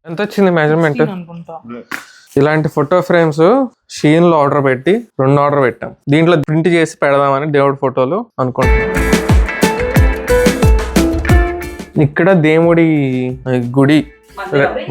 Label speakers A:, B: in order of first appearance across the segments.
A: ఎంత వచ్చింది మెజర్మెంట్?
B: అనుకుంటా.
A: ఇలాంటి ఫోటో ఫ్రేమ్స్ షీన్ లో ఆర్డర్ పెట్టి 2 ఆర్డర్ పెట్టాం. దీంట్లో ప్రింట్ చేసి పెడదామని దేవుడి ఫోటోలు అనుకుంటున్నాం. ఇక్కడ దేవుడి గుడి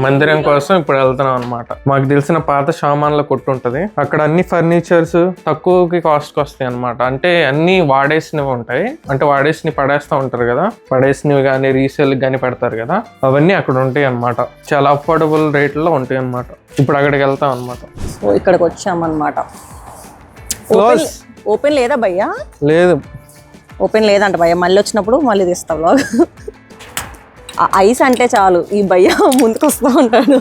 A: మందిరం కోసం ఇప్పుడు వెళ్తున్నాం అనమాట. మాకు తెలిసిన పాత సామాన్ల కొట్టు ఉంటది, అక్కడ అన్ని ఫర్నిచర్స్ తక్కువకి కాస్ట్ వస్తాయి అనమాట. అంటే అన్ని వాడేసినవి ఉంటాయి, అంటే వాడేసినవి పడేస్తూ ఉంటారు కదా, పడేసినవి కానీ రీసేల్ కానీ పెడతారు కదా, అవన్నీ అక్కడ ఉంటాయి అనమాట. చాలా అఫోర్డబుల్ రేట్లో ఉంటాయి అనమాట. ఇప్పుడు అక్కడికి వెళ్తాం అనమాట.
C: సో ఇక్కడికి వచ్చామన్నమాట.
A: క్లోజ్
C: ఓపెన్ లేదా భయ్యా?
A: లేదు,
C: ఓపెన్ లేదంట భయ్య. మళ్ళీ వచ్చినప్పుడు మళ్ళీ తీస్తాం వ్లాగ్. ఐస్ అంటే చాలు ఈ భయ్య ముందుకు వస్తూ ఉంటాడు.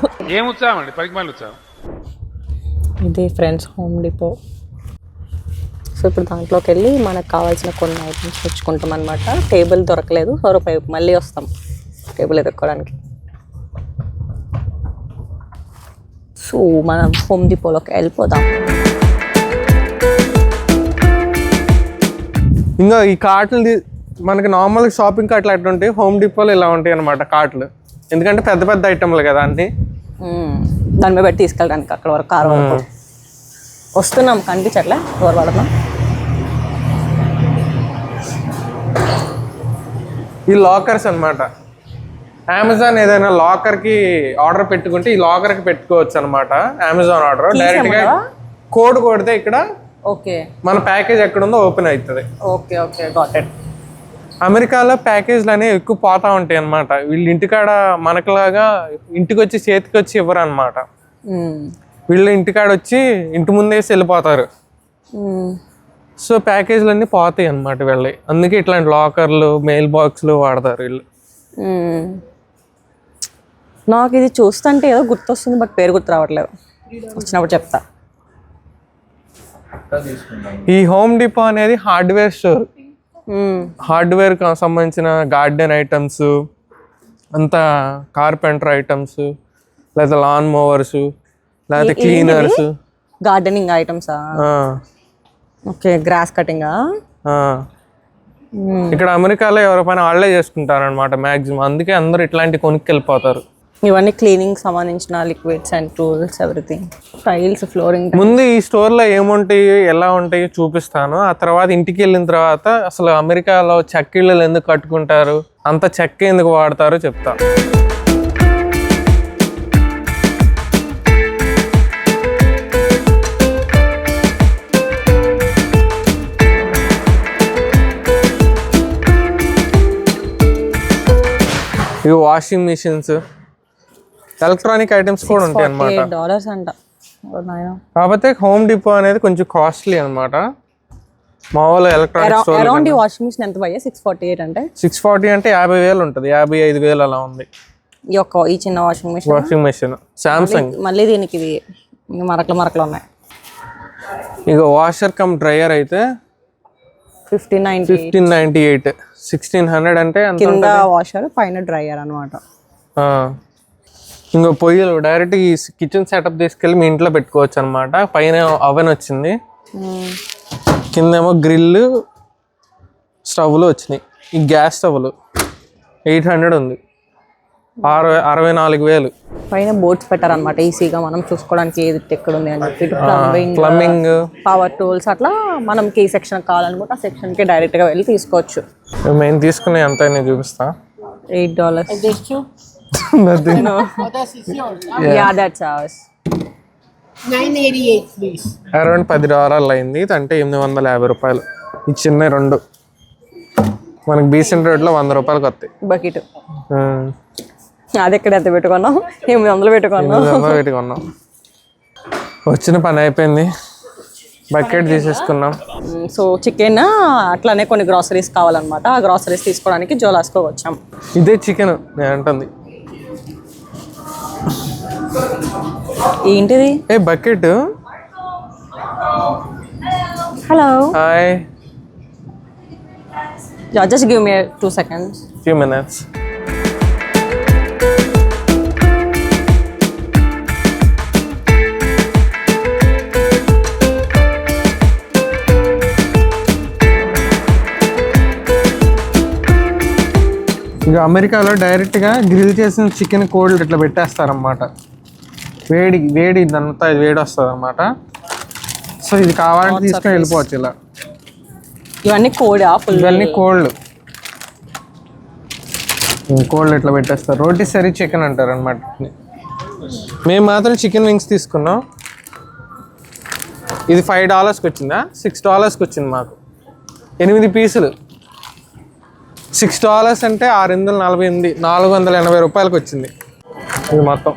C: ఇది ఫ్రెండ్స్ హోమ్ డిపో. సో ఇప్పుడు దాంట్లోకి వెళ్ళి మనకు కావాల్సిన కొన్ని ఐటమ్స్ తెచ్చుకుంటాం అనమాట. టేబుల్ దొరకలేదు, సో మళ్ళీ వస్తాం టేబుల్ ఎదుర్కోవడానికి. సో మనం హోమ్ డిపోలోకి వెళ్ళిపోదాం.
A: ఇంకా ఈ కార్ట్లు మనకి నార్మల్ షాపింగ్ కార్ట్లు అట్లా ఉంటాయి, హోమ్ డిపోలో ఇలా ఉంటాయి అనమాట కార్ట్లు. ఎందుకంటే పెద్ద పెద్ద ఐటమ్లు కదా అన్ని,
C: దాని మీద పెట్టి తీసుకెళ్ళడానికి అక్కడ వరకు కారు వరకు వస్తున్నాం. కనిపించట్లే ఎవరు పడతాం.
A: ఈ లాకర్స్ అనమాట. అమెజాన్ ఏదైనా లాకర్కి ఆర్డర్ పెట్టుకుంటే ఈ లాకర్కి పెట్టుకోవచ్చు అనమాట. అమెజాన్ ఆర్డర్ డైరెక్ట్గా కోడ్ కొడితే ఇక్కడ
C: ఓకే
A: మన ప్యాకేజ్ ఎక్కడుందో ఓపెన్ అవుతుంది.
C: Okay okay got it.
A: అమెరికాలో ప్యాకేజ్లు అనేవి ఎక్కువ పోతా ఉంటాయి అనమాట. వీళ్ళు ఇంటికాడ మనకులాగా ఇంటికి వచ్చి చేతికి వచ్చి ఇవ్వరు అనమాట. వీళ్ళు ఇంటికాడ వచ్చి ఇంటి ముందేసి వెళ్ళిపోతారు. సో ప్యాకేజ్లు అన్నీ పోతాయి అనమాట వీళ్ళవి. అందుకే ఇట్లాంటి లాకర్లు మెయిల్ బాక్స్లు వాడతారు వీళ్ళు.
C: నాకు ఇది చూస్తుంటే ఏదో గుర్తొస్తుంది, బట్ పేరు గుర్తు రావట్లేదు. వచ్చినప్పుడు చెప్తా.
A: ఈ హోమ్ డిపో అనేది హార్డ్వేర్ స్టోర్. హార్డ్వేర్ సంబంధించిన గార్డెన్ ఐటమ్స్ అంతా, కార్పెంటర్ ఐటమ్స్, లేదా లాన్ మోవర్స్, లేదా క్లీనర్స్,
C: గార్డెనింగ్ ఐటమ్సా? ఓకే, గ్రాస్ కటింగా?
A: ఇక్కడ అమెరికాలో ఎవరి పైన వాళ్ళే చేసుకుంటారు అనమాట మ్యాక్సిమం. అందుకే అందరు ఇట్లాంటి కొనుక్కెళ్ళిపోతారు.
C: ఇవన్నీ క్లీనింగ్ సంబంధించిన liquids and tools, everything. Tiles, flooring.
A: ముందు ఈ స్టోర్లో ఏముంటాయి ఎలా ఉంటాయో చూపిస్తాను. ఆ తర్వాత ఇంటికి వెళ్ళిన తర్వాత అసలు అమెరికాలో చెక్కిళ్ళు ఎందుకు కట్టుకుంటారు, అంత చెక్క ఎందుకు వాడతారో చెప్తా. ఇవి వాషింగ్ మిషన్స్, ఎలక్ట్రానిక్ ఐటమ్స్ కూడా ఉంటాయి అనమాట.
C: $48 అంట.
A: కాకపోతే హోమ్ డిపో అనేది కొంచెం కాస్ట్లీ అనమాట. మామూలు ఎలక్ట్రానిక్ స్టోర్.
C: అరౌండ్ ఈ వాషింగ్ మిషన్ ఎంత భయ్యా? 648 అంటే
A: 640 అంటే 50,000 ఉంటుంది, 55,000 అలా ఉంది
C: ఈ చిన్న వాషింగ్
A: మిషన్. సామ్సంగ్.
C: మళ్ళీ దీనికి ఇది మరకలు ఉన్నాయి.
A: ఇక వాషర్ కమ్ డ్రైయర్ అయితే 1598, 1600 అంటే
C: కింద వాషర్ పైన డ్రైయర్ అనమాట.
A: ఇంకో పొయ్యిలు డైరెక్ట్ ఈ కిచెన్ సెటప్ తీసుకెళ్ళి మీ ఇంట్లో పెట్టుకోవచ్చు అనమాట. పైన ఓవెన్ వచ్చింది, కిందేమో గ్రిల్ స్టవ్లు వచ్చినాయి. ఈ గ్యాస్ స్టవ్లు 800 ఉంది, 64,000.
C: పైన బోర్డ్స్ పెట్టారనమాట, ఈజీగా మనం చూసుకోవడానికి ఏది ఎక్కడ ఉంది అని చెప్పి.
A: ప్లంబింగ్,
C: పవర్ టూల్స్, అట్లా మనకి ఏ సెక్షన్ కావాలనుకుంటే ఆ సెక్షన్కి డైరెక్ట్గా వెళ్ళి తీసుకోవచ్చు.
A: మేము తీసుకునే ఎంత చూపిస్తా.
C: $8.
A: Nothing.
C: No. Yeah, that's ours.
B: $988 please.
A: Around $10 అయింది, అంటే $850. ఈ చిన్న రెండు మనకి బీసెంట్ రోడ్లో $100 వస్తాయి.
C: బకెట్ అది ఎక్కడ ఎంత పెట్టుకున్నాం? 800 పెట్టుకున్నాం.
A: వచ్చిన పని అయిపోయింది, బకెట్ తీసేసుకున్నాం.
C: సో చికెన్ అట్లానే కొన్ని గ్రాసరీస్ కావాలన్నమాట. ఆ గ్రాసరీస్ తీసుకోవడానికి జోలాస్కో వచ్చాం.
A: ఇదే చికెన్ నేను అంటుంది.
C: ఏంటిది?
A: A bucket.
C: Hello,
A: hi.
C: just give me 2 seconds.
A: Few minutes. ఇక అమెరికాలో డైరెక్ట్గా గ్రిల్ చేసిన చికెన్ కోల్డ్ ఇట్లా పెట్టేస్తారన్నమాట. వేడి ఇదంతా వేడి వస్తుంది అనమాట. సో ఇది కావాలంటే తీసుకొని వెళ్ళిపోవచ్చు ఇలా.
C: ఇవన్నీ కోడి
A: ఇవన్నీ కోల్డ్ ఇట్లా పెట్టేస్తారు. రోటీ సరీ చికెన్ అంటారు అనమాట. మేము మాత్రం చికెన్ వింగ్స్ తీసుకున్నాం. ఇది $5కి వచ్చిందా, $6కి వచ్చింది మాకు. 8 పీసులు $6 అంటే 648, $480 వచ్చింది ఇది మొత్తం.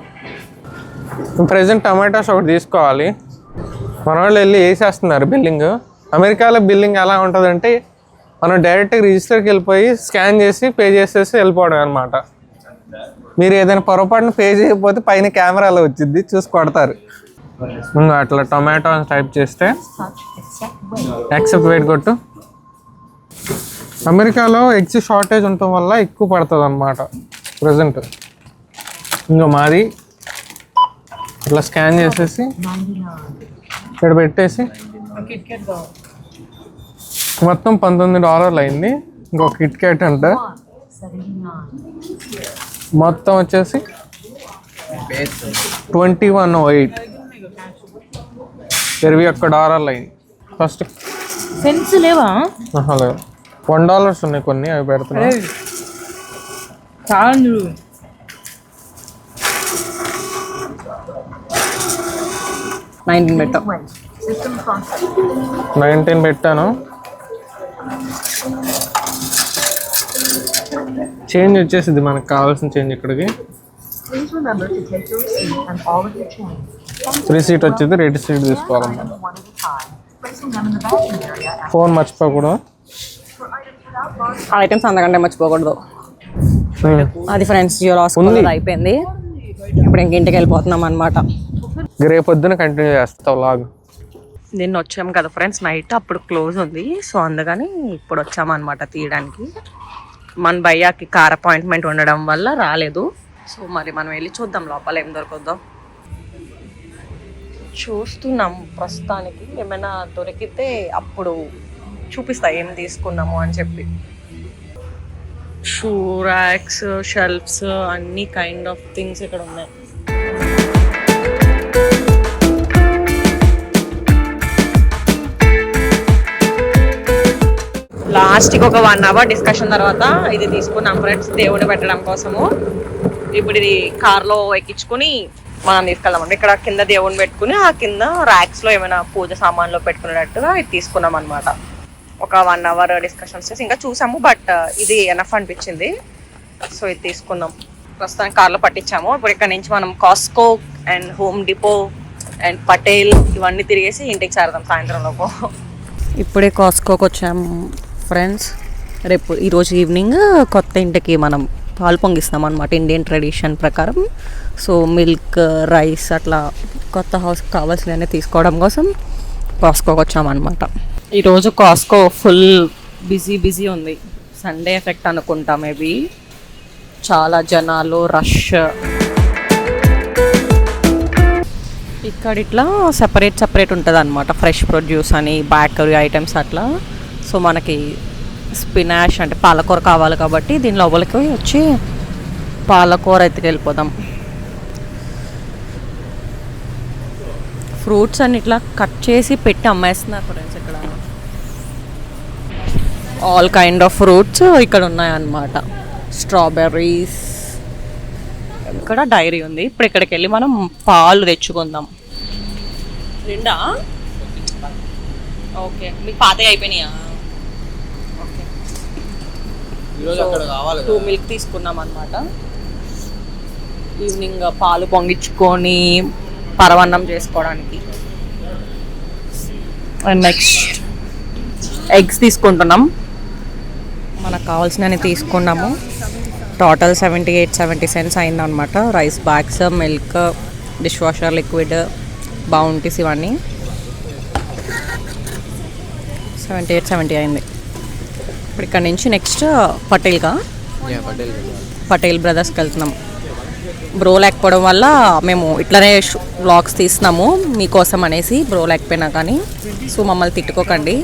A: ప్రజెంట్ టమాటాస్ ఒకటి తీసుకోవాలి. మన వాళ్ళు వెళ్ళి వేసేస్తున్నారు బిల్లింగ్. అమెరికాలో బిల్లింగ్ ఎలా ఉంటుందంటే మనం డైరెక్ట్గా రిజిస్టర్కి వెళ్ళిపోయి స్కాన్ చేసి పే చేసేసి వెళ్ళిపోవడం అనమాట. మీరు ఏదైనా పొరపాటున పే చేయకపోతే పైన కెమెరాలో వచ్చింది చూసి కొడతారు. అట్లా టొమాటో టైప్ చేస్తే యాక్సెప్ట్ వెయిట్ కొట్టు. అమెరికాలో ఎగ్స్ షార్టేజ్ ఉండటం వల్ల ఎక్కువ పడుతుంది అనమాట ప్రజెంట్. ఇంకా మాది ఇట్లా స్కాన్ చేసేసి ఇక్కడ పెట్టేసి మొత్తం $19 అయింది. ఇంకొక కిట్ క్యాట్ అంట మొత్తం వచ్చేసి 2108, $21 అయింది. ఫస్ట్
B: పెన్స్ లేవా?
A: లేదు, $1 ఉన్నాయి కొన్ని, అవి పెడుతున్నా.
B: చాలు
A: 19 పెట్టాను. చేంజ్ వచ్చేసింది, మనకు కావాల్సిన చేంజ్ ఇక్కడికి. రిసీట్ వచ్చింది, రెడ్ సీట్ తీసుకోవాలన్నమాట. ఫోన్ మర్చిపోకూడదు,
C: ఐటమ్స్ అంతకంటే మర్చిపోకూడదు. అది ఫ్రెండ్స్ జియో రాసుకున్నది అయిపోయింది. ఇప్పుడు ఇంటికి వెళ్ళిపోతున్నాం అనమాట.
A: రేపు పొద్దున కంటిన్యూ చేస్తావు లాగ్.
C: నిన్న వచ్చాము కదా ఫ్రెండ్స్ నైట్, అప్పుడు క్లోజ్ ఉంది. సో అందుకని ఇప్పుడు వచ్చామన్నమాట తీయడానికి. మన భయ్యాకి కార్ అపాయింట్మెంట్ ఉండడం వల్ల రాలేదు. సో మరి మనం వెళ్ళి చూద్దాం లోపల ఏం దొరకద్దో. చూస్తున్నాం ప్రస్తుతానికి, ఏమైనా దొరికితే అప్పుడు చూపిస్తా ఏం తీసుకున్నాము అని చెప్పి. షూ ర్యాక్స్, షెల్ఫ్స్, అన్ని కైండ్ ఆఫ్ థింగ్స్ ఇక్కడ ఉన్నాయి. లాస్ట్కి ఒక 1 అవర్ డిస్కషన్ తర్వాత ఇది తీసుకున్నాం ఫ్రెండ్స్, దేవుడు పెట్టడం కోసము. ఇప్పుడు ఇది కార్లో ఎక్కించుకుని మనం తీసుకెళ్ళామండి. ఇక్కడ కింద దేవుడిని పెట్టుకుని ఆ కింద ర్యాక్స్లో ఏమైనా పూజ సామాన్లు పెట్టుకునేటట్టుగా ఇది తీసుకున్నాం అనమాట. ఒక 1 అవర్ డిస్కషన్స్ చేసి ఇంకా చూసాము, బట్ ఇది ఎనఫ్ అనిపించింది. సో ఇది తీసుకున్నాం. ప్రస్తుతానికి కార్లో పట్టించాము. ఇప్పుడు ఇక్కడ నుంచి మనం Costco and Home Depot and Patel ఇవన్నీ తిరిగేసి ఇంటికి చేరదాం సాయంత్రంలోపు. ఇప్పుడే కాస్కోకి వచ్చాము ఫ్రెండ్స్. రేపు ఈరోజు ఈవినింగ్ కొత్త ఇంటికి మనం పాలు పొంగిస్తాం అనమాట ఇండియన్ ట్రెడిషన్ ప్రకారం. సో మిల్క్, రైస్ అట్లా కొత్త హౌస్కి కావాల్సినవన్నీ తీసుకోవడం కోసం కాస్కోకి వచ్చామన్నమాట. ఈరోజు కాస్కో ఫుల్ బిజీ ఉంది. సండే ఎఫెక్ట్ అనుకుంటా మేబీ. చాలా జనాలు, రష్. ఇక్కడ ఇట్లా సెపరేట్ ఉంటుంది అనమాట. ఫ్రెష్ ప్రొడ్యూస్ అని, బేకరీ ఐటమ్స్ అట్లా. సో మనకి స్పినాష్ అంటే పాలకూర కావాలి కాబట్టి దీని లోపలికి వచ్చి పాలకూర ఎత్తుకెళ్ళిపోదాం. ఫ్రూట్స్ అన్ని ఇట్లా కట్ చేసి పెట్టి అమ్మేస్తున్నారు ఫ్రెండ్స్ ఇక్కడ. ఆల్ కైండ్ ఆఫ్ ఫ్రూట్స్ ఇక్కడ ఉన్నాయన్నమాట. స్ట్రాబెర్రీస్, ఇక్కడ డైరీ ఉంది. ఇప్పుడు ఇక్కడికి వెళ్ళి మనం పాలు తెచ్చుకుందాం. రెండా? ఓకే, మీకు పాతవి అయిపోయినాయా? ఓకే, 2 మిల్క్ తీసుకున్నాం అనమాట. ఈవినింగ్ పాలు పొంగించుకొని పరవన్నం చేసుకోవడానికి. అండ్ నెక్స్ట్ ఎగ్స్ తీసుకుంటున్నాం. మనకు కావాల్సినవి తీసుకున్నాము. టోటల్ 78-70 cents అయిందనమాట. Rice bags, milk, dish washer liquid, bounties ఇవన్నీ 78-70 అయింది. ఇప్పుడు ఇక్కడ నుంచి నెక్స్ట్ పటేల్ బ్రదర్స్కి వెళ్తున్నాం. బ్రో లేకపోవడం వల్ల మేము ఇట్లనే వ్లాగ్స్ తీస్తున్నాము మీకోసం అనేసి. బ్రో లేకపోయినా కానీ సో మమ్మల్ని తిట్టుకోకండి,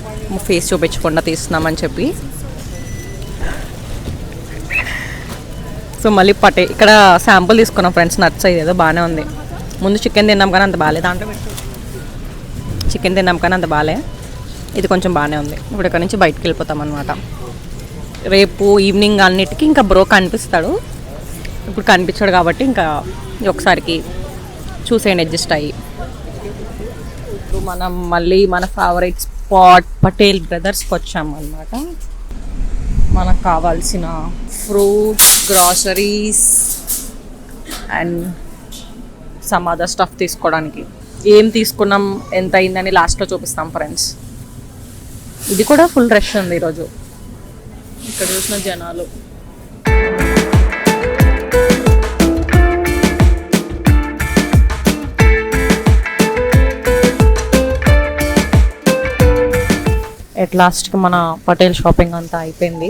C: ఫేస్ చూపించకుండా తీస్తున్నామని చెప్పి. సో మళ్ళీ ఇక్కడ శాంపుల్ తీసుకున్నాం ఫ్రెండ్స్, నట్స్ ఏదో బాగానే ఉంది. ముందు చికెన్ తిన్నాం కానీ అంత బాగాలేదు, దాంట్లో చికెన్ తిన్నాం కానీ అంత బాగాలే, ఇది కొంచెం బాగానే ఉంది. ఇప్పుడు ఇక్కడ నుంచి బయటకు వెళ్ళిపోతాం అనమాట. రేపు ఈవినింగ్ అన్నిటికీ ఇంకా బ్రో కనిపిస్తాడు, ఇప్పుడు కనిపించాడు కాబట్టి ఇంకా ఒకసారికి చూసేయండి అడ్జస్ట్ అయ్యి. ఇప్పుడు మనం మళ్ళీ మన ఫేవరెట్ స్పాట్ పటేల్ బ్రదర్స్కి వచ్చాము అనమాట. మనకు కావాల్సిన fruits, groceries and some other stuff తీసుకోవడానికి. ఏం తీసుకున్నాం, ఎంత అయిందని లాస్ట్లో చూపిస్తాం ఫ్రెండ్స్. ఇది కూడా ఫుల్ రష్ ఉంది ఈరోజు, ఇక్కడ చూసిన జనాలు. ఎట్ లాస్ట్కి మన పటేల్ షాపింగ్ అంతా అయిపోయింది.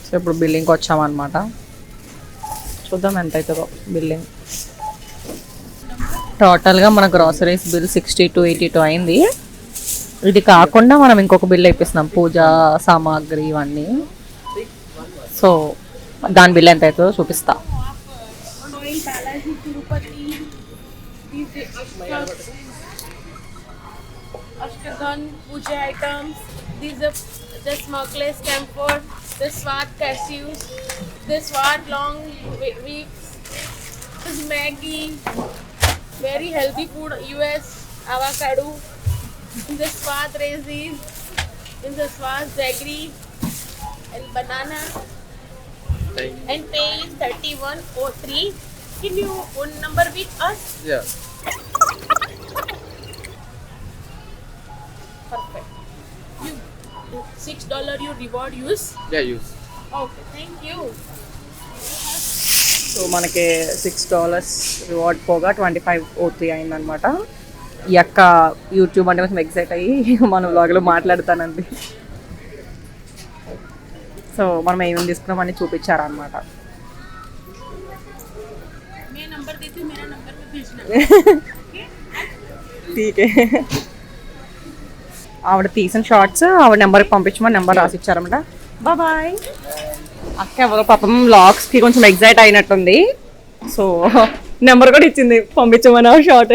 C: సో ఇప్పుడు బిల్లింగ్కి వచ్చామన్నమాట. చూద్దాం ఎంత అవుతుందో బిల్లింగ్. టోటల్గా మన గ్రాసరీస్ బిల్ 60 to 82 అయింది. ఇది కాకుండా మనం ఇంకొక బిల్ అయిపోతున్నాం, పూజా సామాగ్రి ఇవన్నీ. సో దాని బిల్ ఎంత అవుతుందో చూపిస్తా.
B: Ashtagan puja items. These are the smokeless camphor, the swat cashews, the swat long weeks. This is Maggi, very healthy food. US avocado. In the swat raisins, in the swat jaggery and banana. And pay is 3103. Can you phone number with us?
A: Yeah.
B: Perfect. You $6 you reward use?
A: Yeah, use.
B: Okay, thank you.
C: So మనకి $6 reward పోగా 2503 అయిందనమాట. ఈ అక్క YouTube అంటే కొంచెం excite అయ్యి మన వ్లాగ్లో మాట్లాడుతానండి. సో మనం ఏమేమి తీసుకున్నామని చూపించారనమాట.
B: मैं नंबर देती हूँ, मेरा नंबर पे भेजना.
C: ఠీకే. ఆవిడ తీసిన షార్ట్స్ ఆవిడ నెంబర్కి పంపించమని నెంబర్ రాసి ఇచ్చారన్నమాట. బాయ్. అక్క ఎవరో పాపం వ్లాగ్స్కి కొంచెం ఎగ్జైట్ అయినట్టుంది, సో నెంబర్ కూడా ఇచ్చింది పంపించమని షార్ట్.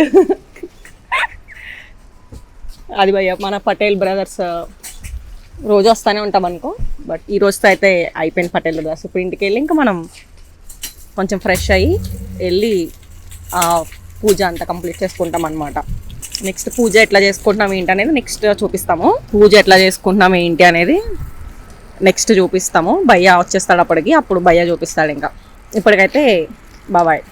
C: అది భయ్య మన పటేల్ బ్రదర్స్ రోజు వస్తూనే ఉంటాం అనుకో, బట్ ఈ రోజుతో అయితే అయిపోయింది పటేల్ బ్రదర్స్. ఇప్పుడు ఇంటికి వెళ్ళి ఇంకా మనం కొంచెం ఫ్రెష్ అయ్యి వెళ్ళి పూజ అంతా కంప్లీట్ చేసుకుంటాం అనమాట. నెక్స్ట్ పూజ ఎట్లా చేసుకుంటున్నాం ఏంటి అనేది నెక్స్ట్ చూపిస్తాము. పూజ ఎట్లా చేసుకుంటున్నాం ఏంటి అనేది నెక్స్ట్ చూపిస్తాము. భయ్య వచ్చేస్తాడు అప్పటికి, అప్పుడు భయ్య చూపిస్తాడు. ఇంకా ఇప్పటికైతే బాయ్.